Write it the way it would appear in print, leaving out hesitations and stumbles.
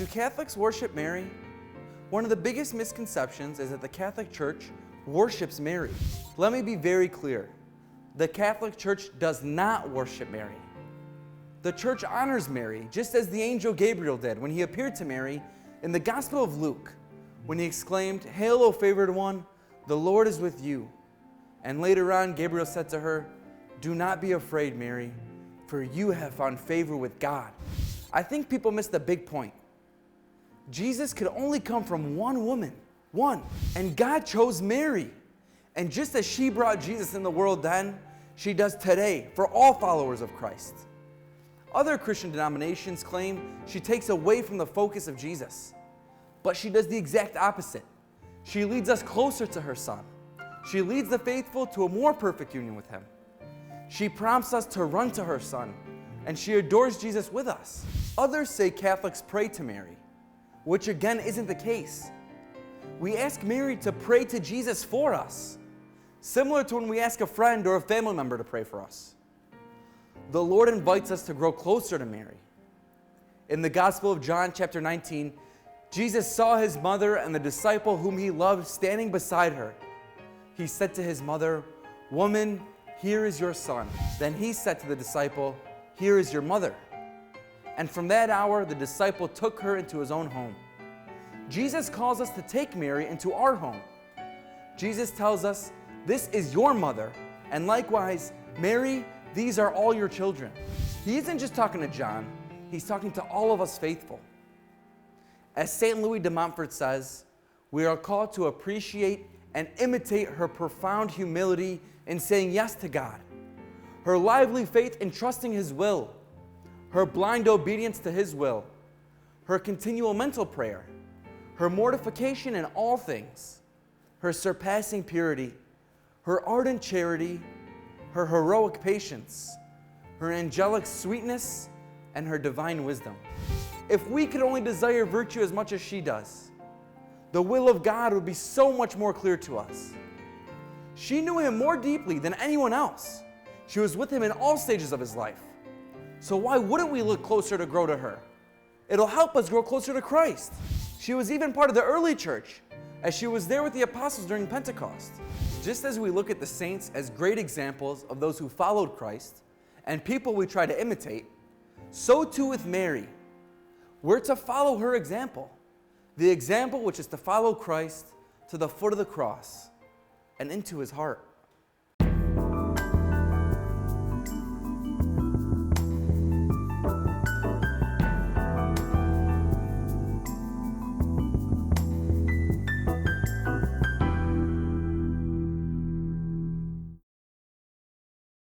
Catholics worship Mary? One of the biggest misconceptions is that the Catholic Church worships Mary. Let me be very clear. The Catholic Church does not worship Mary. The Church honors Mary, just as the angel Gabriel did when he appeared to Mary in the Gospel of Luke, when he exclaimed, "Hail, O favored one, the Lord is with you." And later on, Gabriel said to her, "Do not be afraid, Mary, for you have found favor with God." I think people miss the big point. Jesus could only come from one woman, one. And God chose Mary. And just as she brought Jesus in the world then, she does today for all followers of Christ. Other Christian denominations claim she takes away from the focus of Jesus. But she does the exact opposite. She leads us closer to her Son. She leads the faithful to a more perfect union with Him. She prompts us to run to her Son, and she adores Jesus with us. Others say Catholics pray to Mary, which again isn't the case. We ask Mary to pray to Jesus for us, similar to when we ask a friend or a family member to pray for us. The Lord invites us to grow closer to Mary. In the Gospel of John, chapter 19, Jesus saw his mother and the disciple whom he loved standing beside her. He said to his mother, "Woman, here is your son." Then he said to the disciple, "Here is your mother." And from that hour, the disciple took her into his own home. Jesus calls us to take Mary into our home. Jesus tells us, "This is your mother," and likewise, "Mary, these are all your children." He isn't just talking to John, he's talking to all of us faithful. As St. Louis de Montfort says, we are called to appreciate and imitate her profound humility in saying yes to God, her lively faith in trusting His will, her blind obedience to His will, her continual mental prayer, her mortification in all things, her surpassing purity, her ardent charity, her heroic patience, her angelic sweetness, and her divine wisdom. If we could only desire virtue as much as she does, the will of God would be so much more clear to us. She knew Him more deeply than anyone else. She was with Him in all stages of His life. So why wouldn't we look closer to grow to her? It'll help us grow closer to Christ. She was even part of the early church, as she was there with the apostles during Pentecost. Just as we look at the saints as great examples of those who followed Christ and people we try to imitate, so too with Mary. We're to follow her example, the example which is to follow Christ to the foot of the cross and into His heart.